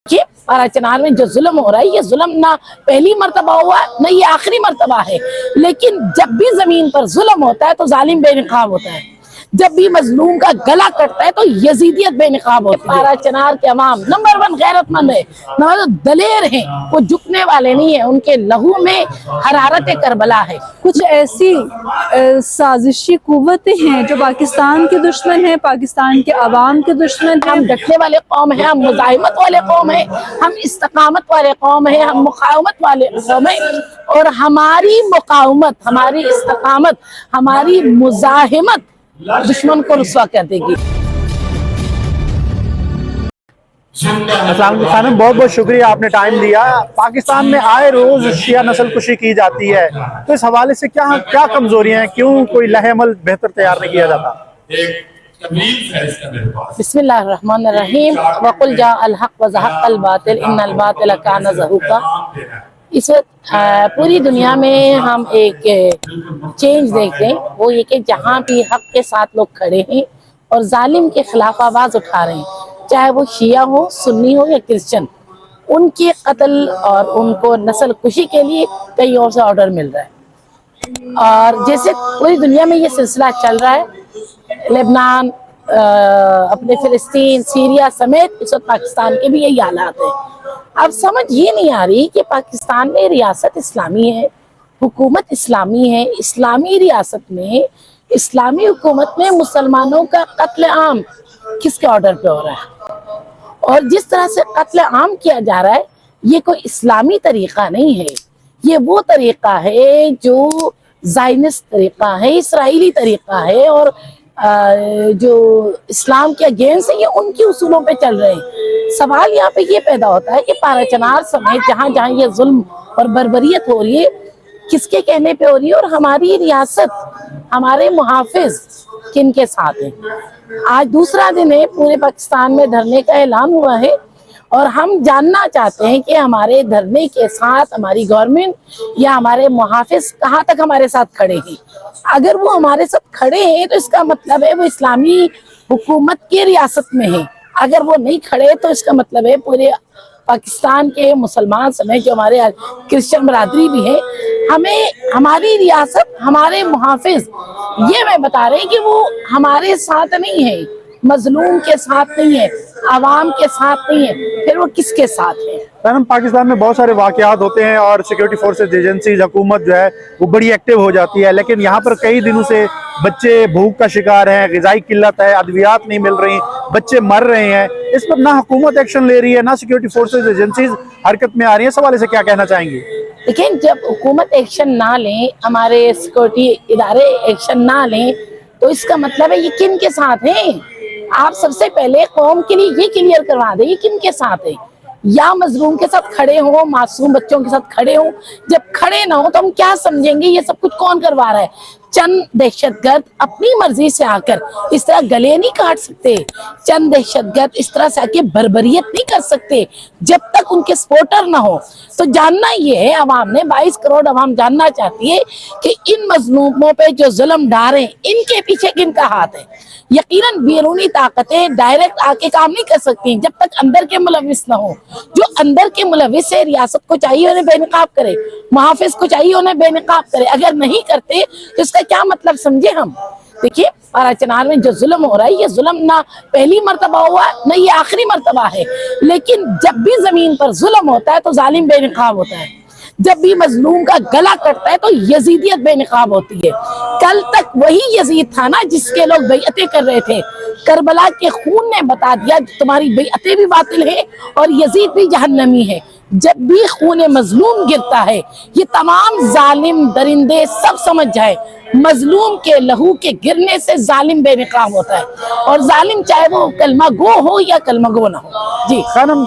कि पारा चनार में जो जुल्म हो रहा है, ये जुल्म ना पहली मर्तबा हुआ है, ना ये आखिरी मर्तबा है। लेकिन जब भी जमीन पर जुल्म होता है तो जालिम बेनकाब होता है। जब भी मजलूम का गला कटता है तो यजीदियत बेनकाब होती है। पारा चनार के अवाम नंबर 1 गैरतमंद है, नंबर 2 दलेर हैं, वो झुकने वाले नहीं है, उनके लहू में हरारत करबला है। कुछ ऐसी साजिशी कुव्वतें हैं जो पाकिस्तान के दुश्मन हैं, पाकिस्तान के अवाम के दुश्मन हैं। हम डटने वाले कौम है, हम मुजाहिमत वाले कौम है, हम इस्तकामत वाले कौम है, हम मुकावमत वाले कौम है। और हमारी मुकावमत, हमारी इस्तकामत, हमारी मुजाहिमत दुश्मन को रुस्वा कर देगी। अस्सलाम खानम, बहुत बहुत शुक्रिया, आपने टाइम दिया। पाकिस्तान में आए रोज शिया नस्ल कुशी की जाती है, तो इस हवाले से क्या क्या कमजोरियां हैं, क्यों कोई लहमल बेहतर तैयार नहीं किया जाता? बिस्मिल्लाहिर्रहमानिर्रहीम। वकुल जा अल हक व ज़हक़ल बातिल इन्नल बातिल कान ज़हूक़ा। इस वक्त पूरी दुनिया में हम एक चेंज देखते हैं, वो ये कि जहाँ भी हक के साथ लोग खड़े हैं और जालिम के खिलाफ आवाज़ उठा रहे हैं, चाहे वो शिया हो, सुन्नी हो या क्रिश्चियन, उनके कत्ल और उनको नस्ल कुशी के लिए कई और से ऑर्डर मिल रहा है। और जैसे पूरी दुनिया में ये सिलसिला चल रहा है, लेबनान, अपने फिलिस्तीन, सीरिया समेत इस वक्त पाकिस्तान के भी यही हालात हैं। अब समझ ये नहीं आ रही कि पाकिस्तान में रियासत इस्लामी है, हुकूमत इस्लामी है, इस्लामी रियासत में, इस्लामी हुकूमत में मुसलमानों का कत्ल आम किसके ऑर्डर पे हो रहा है? और जिस तरह से कत्ल आम किया जा रहा है, ये कोई इस्लामी तरीका नहीं है। ये वो तरीका है जो ज़ायनिस्ट तरीका है, इसराइली तरीका है, और जो इस्लाम के अगेंस्ट है, ये उनके उसूलों पे चल रहे हैं। सवाल यहाँ पे ये पैदा होता है कि पारा चनार समेत जहाँ जहाँ ये जुल्म और बर्बरियत हो रही है, किसके कहने पे हो रही है, और हमारी रियासत, हमारे मुहाफिज किन के साथ हैं? आज दूसरा दिन है, पूरे पाकिस्तान में धरने का ऐलान हुआ है, और हम जानना चाहते हैं कि हमारे धरने के साथ हमारी गवर्नमेंट या हमारे मुहाफिज कहाँ तक हमारे साथ खड़े हैं। अगर वो हमारे साथ खड़े हैं तो इसका मतलब है वो इस्लामी हुकूमत की रियासत में है। अगर वो नहीं खड़े तो इसका मतलब है पूरे पाकिस्तान के मुसलमान समेत जो हमारे क्रिश्चियन बरादरी भी है, हमें हमारी रियासत, हमारे मुहाफिज ये मैं बता रहे हैं कि वो हमारे साथ नहीं है, मजलूम के साथ नहीं है, आवाम के साथ नहीं है, फिर वो किसके साथ है? मैडम, पाकिस्तान में बहुत सारे वाकयात होते हैं और सिक्योरिटी फोर्सेज, एजेंसीज, हुकूमत जो है वो बड़ी एक्टिव हो जाती है, लेकिन यहाँ पर कई दिनों से बच्चे भूख का शिकार हैं, ग़िज़ाई किल्लत है, अद्वियात नहीं मिल रही, बच्चे मर रहे हैं। इस पर ना हुकूमत एक्शन ले रही है, ना सिक्योरिटी फोर्सेज, एजेंसीज हरकत में आ रही है। इस हवाले से क्या कहना चाहेंगी? लेकिन जब हुकूमत एक्शन ना लें, हमारे सिक्योरिटी इदारे एक्शन ना लें, तो इसका मतलब है ये किन के साथ हैं? आप सबसे पहले कौम के लिए ये क्लियर करवा दें, ये किन के साथ है? या मजलूम के साथ खड़े हो, मासूम बच्चों के साथ खड़े हो। जब खड़े ना हो तो हम क्या समझेंगे ये सब कुछ कौन करवा रहा है? चंद दहशतगर्द अपनी मर्जी से आकर इस तरह गले नहीं काट सकते। चंद दहशतगर्द इस तरह से आके बर्बरियत नहीं कर सकते जब तक उनके सपोर्टर ना हो। तो जानना ये है, अवाम ने 22 करोड़ अवाम जानना चाहती है कि इन मजलूमों पे जो जुल्म ढा रहे हैं, इनके पीछे किनका हाथ है? यकीनन बैरूनी ताकतें डायरेक्ट आके काम नहीं कर सकती जब तक अंदर के मुलविस ना हो। जो अंदर के मुलविस है, रियासत को चाहिए उन्हें बेनकाब करे, मुहाफिज को चाहिए उन्हें बेनकाब करे। अगर नहीं करते तो इसका क्या मतलब समझे हम? देखिए, पारा चनार में जो जुल्म हो रहा है, ये जुल्म ना पहली मर्तबा हुआ है, ना ये आखिरी मर्तबा है। लेकिन जब भी जमीन पर जुल्म होता है तो जालिम बेनकाब होता है। जब भी मजलूम का गला कटता है तो यजीदियत बेनकाब होती है। कल तक वही यजीद था ना जिसके लोग बैअतें कर रहे थे। करबला के खून ने बता दिया तुम्हारी बैअतें भी बातिल है और यजीद भी जहन्नमी है। जब भी खून मजलूम गिरता है, ये तमाम जालिम दरिंदे सब समझ जाए, मजलूम के लहू के गिरने से जालिम बेनकाब होता है। और जालिम चाहे वो कलमा गो हो या कलमा गो ना हो। जी खानम,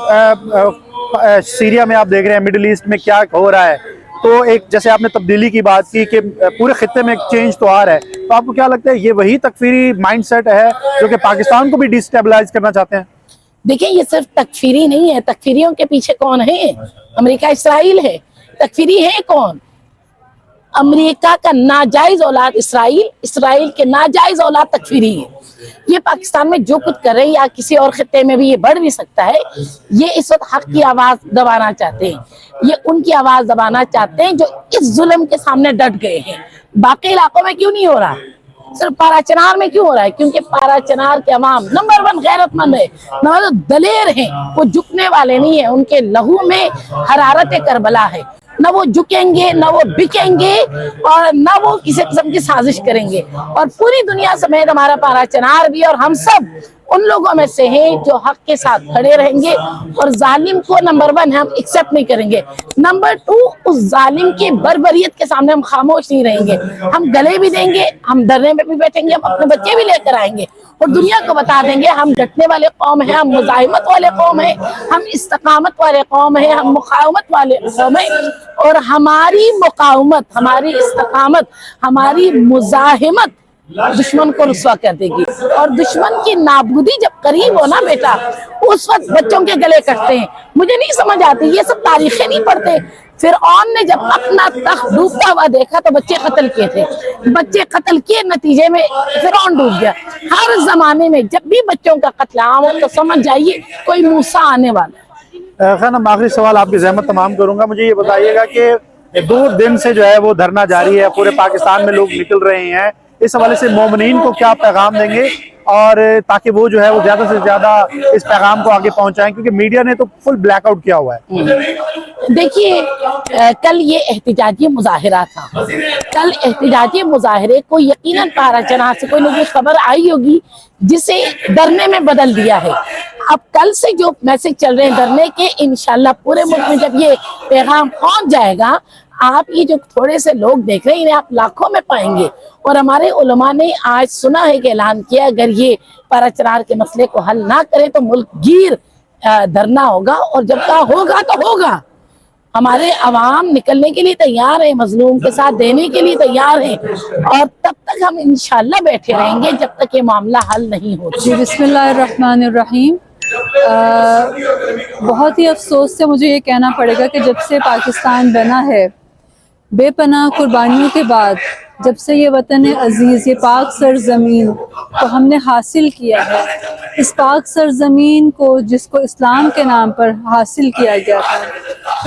सीरिया में आप देख रहे हैं, मिडिल ईस्ट में क्या हो रहा है, तो एक जैसे आपने तब्दीली की बात की कि पूरे खित्ते में एक चेंज तो आ रहा है, तो आपको क्या लगता है ये वही तकफीरी माइंडसेट है जो कि पाकिस्तान को भी डिस्टेबलाइज करना चाहते हैं? देखिए, ये सिर्फ तकफीरी नहीं है। तकफीरियों के पीछे कौन है? अमेरिका, इसराइल है। तकफीरी है कौन? अमेरिका का नाजायज औलाद इसराइल, इसराइल के नाजायज औलाद तकफीरी है। ये पाकिस्तान में जो कुछ कर रहे हैं या किसी और खित्ते में भी ये बढ़ भी सकता है, ये इस वक्त हक की आवाज दबाना चाहते हैं, ये उनकी आवाज दबाना चाहते हैं जो इस जुल्म के सामने डट गए हैं। बाकी इलाकों में क्यों नहीं हो रहा, सिर्फ पारा चनार में क्यों हो रहा है? क्योंकि पारा चनार के अवाम नंबर 1 गैरतमंद है, नंबर 2 दलेर हैं, वो झुकने वाले नहीं है, उनके लहू में हरारत करबला है, न वो झुकेंगे न वो बिकेंगे और न वो किसी किस्म की साजिश करेंगे। और पूरी दुनिया समेत हमारा पारा चनार भी और हम सब उन लोगों में से हैं जो हक के साथ खड़े रहेंगे और जालिम को नंबर 1 हम एक्सेप्ट नहीं करेंगे, नंबर 2 उस जालिम की बर्बरियत के सामने हम खामोश नहीं रहेंगे, हम गले भी देंगे, हम धरने में भी बैठेंगे, हम अपने बच्चे भी लेकर आएंगे और दुनिया को बता देंगे हम डटने वाले कौम हैं, हम मुजाहिमत वाले कौम हैं, हम इस्तकामत वाले कौम हैं, हम मुकावमत वाले कौम हैं। और हमारी मुकावमत, हमारी इस्तकामत, हमारी मुजाहिमत दुश्मन को रुस्वा कर देगी। और दुश्मन की नाबूदी जब करीब हो ना बेटा, उस वक्त बच्चों के गले कटते हैं। मुझे नहीं समझ आती, ये सब तारीखें नहीं पढ़ते। फिरऔन ने जब अपना तख्त डूबता हुआ देखा तो बच्चे कत्ल किए थे, बच्चे कत्ल किए, नतीजे में फिरऔन डूब गया। हर जमाने में जब भी बच्चों का कत्ल आम हो तो समझ जाइए कोई मूसा आने वाला है। खानम, आखिरी सवाल आपकी ज़हमत तमाम करूंगा, मुझे ये बताइएगा कि 2 दिन से जो है वो धरना जारी है, पूरे पाकिस्तान में लोग निकल रहे हैं, इस हवाले से मोमिनीन को क्या पैगाम देंगे और ताकि वो जो है वो ज्यादा से ज्यादा इस पैगाम को आगे पहुंचाएं, क्योंकि मीडिया ने तो फुल ब्लैकआउट किया हुआ है। देखिए, कल ये एहतिजाजी मुजाहिरा था, कल एहतिजाजी मुजाहिरे को यकीनन पारा चनार से कोई ना कोई खबर आई होगी जिसे धरने में बदल दिया है। अब कल से जो मैसेज चल रहे हैं धरने के, इंशाल्लाह पूरे मुल्क में जब ये पैगाम पहुंच जाएगा, आप ये जो थोड़े से लोग देख रहे हैं इन्हें आप लाखों में पाएंगे। और हमारे उलमा ने आज सुना है कि ऐलान किया, अगर ये पारा चनार के मसले को हल ना करें तो मुल्क गिर धरना होगा, और जब का होगा तो होगा। हमारे अवाम निकलने के लिए तैयार है, मजलूम के साथ देने के लिए तैयार है, और तब तक हम इंशाल्लाह बैठे रहेंगे जब तक ये मामला हल नहीं होता। जी, बिस्मिल्लाहिर्रहमानिर्रहीम। बहुत ही अफसोस से मुझे ये कहना पड़ेगा कि जब से पाकिस्तान बना है, बेपनाह कुर्बानियों के बाद, जब से ये वतन अजीज़, ये पाक सरजमीन को हमने हासिल किया है, इस पाक सरजमीन को जिसको इस्लाम के नाम पर हासिल किया गया था,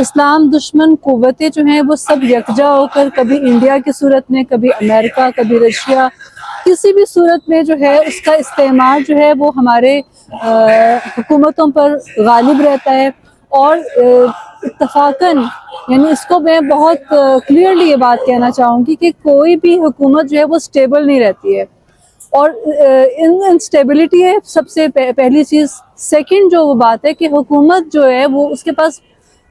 इस्लाम दुश्मन क़ुव्वतें जो हैं वो सब यकजा होकर, कभी इंडिया की सूरत में, कभी अमेरिका, कभी रशिया, किसी भी सूरत में जो है उसका इस्तेमाल जो है वो हमारे हुकूमतों पर गालिब रहता है। और इत्तफाकन, यानी इसको मैं बहुत क्लियरली ये बात कहना चाहूँगी कि कोई भी हुकूमत जो है वो स्टेबल नहीं रहती है, और इंस्टेबिलिटी है सबसे पहली चीज़। सेकंड जो वो बात है कि हुकूमत जो है वो उसके पास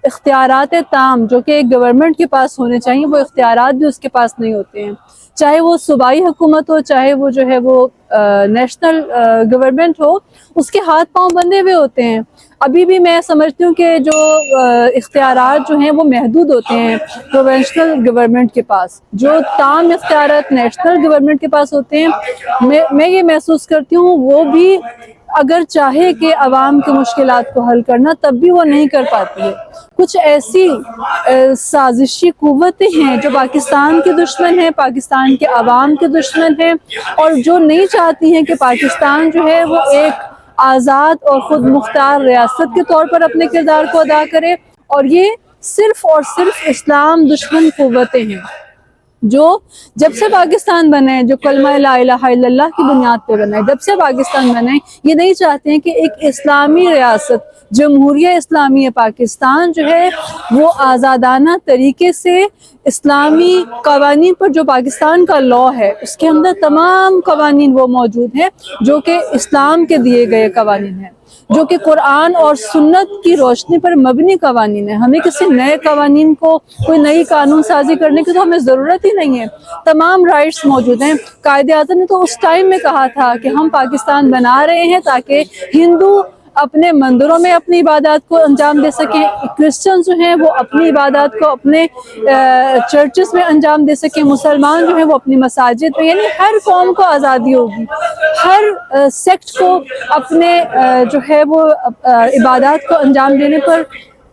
इख्तियारात ताम जो कि एक गवर्नमेंट के पास होने चाहिए, वो इख्तियारात भी उसके पास नहीं होते हैं। चाहे वो सूबाई हुकूमत हो, चाहे वो जो है वो नेशनल गवर्नमेंट हो, उसके हाथ पांव बंधे हुए होते हैं। अभी भी मैं समझती हूँ कि जो इख्तियारात जो हैं वो महदूद होते हैं प्रोविंशियल गवर्नमेंट के पास, जो ताम इख्तियारात नेशनल गवर्नमेंट के पास होते हैं। मैं ये महसूस करती हूँ वो भी अगर चाहे कि अवाम की मुश्किलात को हल करना, तब भी वो नहीं कर पाती है। कुछ ऐसी साजिशी कुव्वतें हैं जो पाकिस्तान के दुश्मन हैं, पाकिस्तान के अवाम के दुश्मन हैं, और जो नहीं चाहती हैं कि पाकिस्तान जो है वो एक आज़ाद और ख़ुद मुख्तार रियासत के तौर पर अपने किरदार को अदा करे। और ये सिर्फ़ और सिर्फ इस्लाम दुश्मन कुव्वतें हैं जो जब से पाकिस्तान बना है, जो कलमा ला इलाहा इल्लल्लाह की बुनियाद पे बना है, जब से पाकिस्तान बना है, ये नहीं चाहते हैं कि एक इस्लामी रियासत, जमहूरिया इस्लामी पाकिस्तान जो है वो आज़ादाना तरीके से इस्लामी कवानीन पर, जो पाकिस्तान का लॉ है उसके अंदर तमाम कवानीन वो मौजूद हैं जो कि इस्लाम के दिए गए कवानीन हैं, जो कि कुरान और सुन्नत की रोशनी पर मबनी कवानीन है। हमें किसी नए कवानीन को, कोई नई कानून साजी करने की तो हमें ज़रूरत ही नहीं है। तमाम राइट्स मौजूद हैं। कायदे आज़म ने तो उस टाइम में कहा था कि हम पाकिस्तान बना रहे हैं ताकि हिंदू अपने मंदिरों में अपनी इबादत को अंजाम दे सकें, क्रिश्चियन जो हैं वो अपनी इबादत को अपने चर्चेस में अंजाम दे सकें, मुसलमान जो हैं वो अपनी मसाजिद में, यानी हर कौम को आज़ादी होगी, हर सेक्ट को अपने जो है वो इबादत को अंजाम देने पर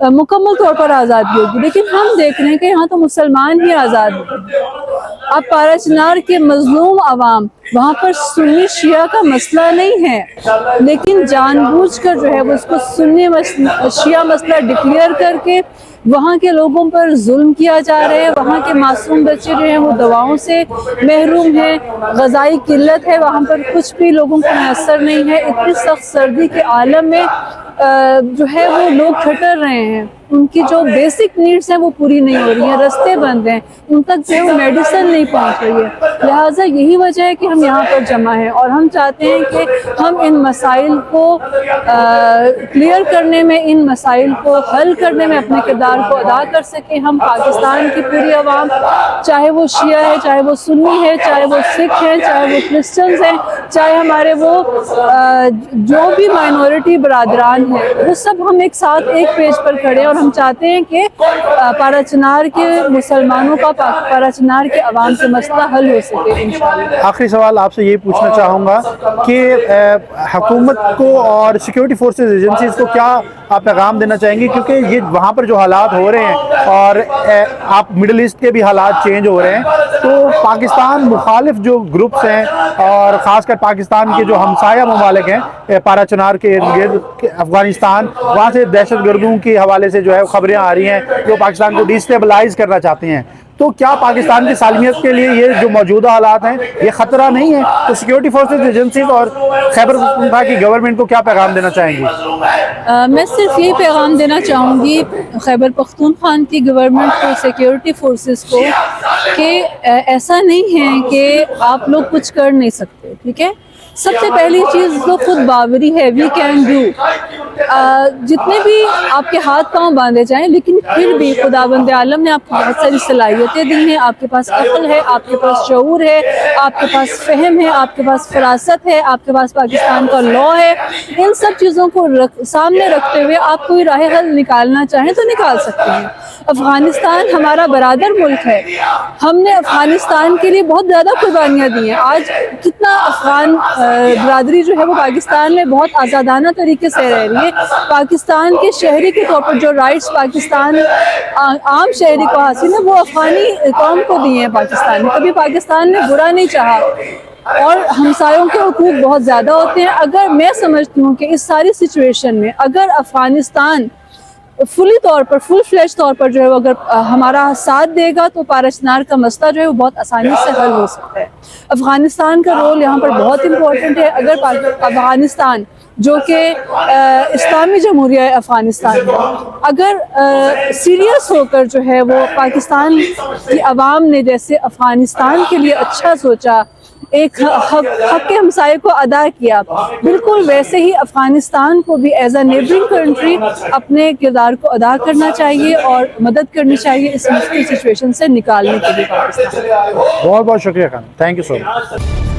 मुकम्मल तौर पर आज़ादी होगी, लेकिन हम देख रहे हैं कि यहाँ तो मुसलमान ही आज़ाद हैं। अब पाराचनार के मजलूम अवाम, वहाँ पर सुन्नी शिया का मसला नहीं है, लेकिन जानबूझकर जो है वो उसको सुन्नी शिया मसला डिक्लेयर करके वहाँ के लोगों पर जुल्म किया जा रहा है। वहाँ के मासूम बच्चे जो हैं वो दवाओं से महरूम हैं, ग़िज़ाई किल्लत है, वहाँ पर कुछ भी लोगों को मैसर नहीं है। इतनी सख्त सर्दी के आलम में जो है वो लोग ठठर रहे हैं, उनकी जो बेसिक नीड्स हैं वो पूरी नहीं हो रही हैं, रास्ते बंद हैं, उन तक जो है मेडिसिन नहीं पहुंच रही है। लिहाजा यही वजह है कि हम यहाँ पर जमा हैं और हम चाहते हैं कि हम इन मसाइल को क्लियर करने में, इन मसाइल को हल करने में अपने किरदार को अदा कर सकें। हम पाकिस्तान की पूरी आवाम, चाहे वो शिया है, चाहे वो सुन्नी है, चाहे वो सिख हैं, चाहे वो क्रिश्चियंस हैं, चाहे हमारे वो जो भी माइनॉरिटी बरादरान हैं, वो सब हम एक साथ एक पेज पर खड़े, और हम चाहते हैं कि पाराचनार के मुसलमानों का, पाराचनार के अवाम से मसला हल हो सके इंशाअल्लाह। आखिरी सवाल आपसे ये पूछना चाहूँगा कि हुकूमत को और सिक्योरिटी फोर्सेस एजेंसीज को क्या आप पैगाम देना चाहेंगे, क्योंकि ये वहाँ पर जो हालात हो रहे हैं और आप मिडिल ईस्ट के भी हालात चेंज हो रहे हैं, तो पाकिस्तान मुखालिफ जो ग्रुप्स हैं और ख़ासकर पाकिस्तान के जो हमसाया ममालिक हैं पाराचनार के इर्द गिर्द, अफगानिस्तान, वहाँ से दहशत गर्दों के हवाले से जो है खबरें आ रही हैं जो पाकिस्तान को डिस्टेबलाइज करना चाहते हैं, तो क्या पाकिस्तान की सालमियत के लिए ये जो मौजूदा हालात हैं ये ख़तरा नहीं है? तो सिक्योरिटी फोर्सेस एजेंसीज और खैबर पख्तूनख्वा की गवर्नमेंट को क्या पैगाम देना चाहेंगी? मैं सिर्फ यही पैगाम देना चाहूँगी खैबर पख्तूनख्वा की गवर्नमेंट को, सिक्योरिटी फोर्सेस को, कि ऐसा नहीं है कि आप लोग कुछ कर नहीं सकते, ठीक है। सबसे पहली चीज़ तो खुद बावरी है, वी कैन डू। जितने भी आपके हाथ पांव बांधे जाएं, लेकिन फिर भी खुदाबंद आलम ने आपको बहुत सारी सलाहियतें दी हैं, आपके पास अक्ल है, आपके पास शऊर है, आपके पास फहम है, आपके पास फरासत है, आपके पास पाकिस्तान का लॉ है। इन सब चीज़ों को सामने रखते हुए आप कोई राह हल निकालना चाहें तो निकाल सकते हैं। अफ़गानिस्तान हमारा बरादर मुल्क है, हमने अफ़गानिस्तान के लिए बहुत ज़्यादा कुर्बानियाँ दी हैं। आज कितना अफ़गान बरादरी जो है वो पाकिस्तान में बहुत आज़ादाना तरीके से रह रही है। पाकिस्तान के शहरी के तौर पर जो राइट्स पाकिस्तान आम शहरी को हासिल है वो अफ़गानी कौम को दिए हैं पाकिस्तान ने। कभी पाकिस्तान ने बुरा नहीं चाहा, और हमसायों के हुकूक बहुत ज़्यादा होते हैं। अगर मैं समझती हूँ कि इस सारी सिचुएशन में अगर अफ़गानिस्तान फुली तौर पर, फुल फ्लैश तौर पर जो है वो अगर हमारा साथ देगा तो पाराचनार का मसला जो है वो बहुत आसानी से हल हो सकता है। अफ़गानिस्तान का रोल यहाँ पर बहुत इम्पोर्टेंट है। अगर अफ़गानिस्तान जो कि इस्लामी जमहूरिया अफ़गानिस्तान है, अगर सीरियस होकर जो है वो पाकिस्तान की आवाम ने जैसे अफ़गानिस्तान के लिए अच्छा सोचा, एक हक के हमसाये को अदा किया, बिल्कुल वैसे ही अफ़गानिस्तान को भी एज अ नेबरिंग कंट्री अपने किरदार को अदा करना चाहिए और मदद करनी चाहिए इस मुश्किल सिचुएशन से निकालने के लिए पाकिस्तान। बहुत बहुत शुक्रिया Khan, thank you so much.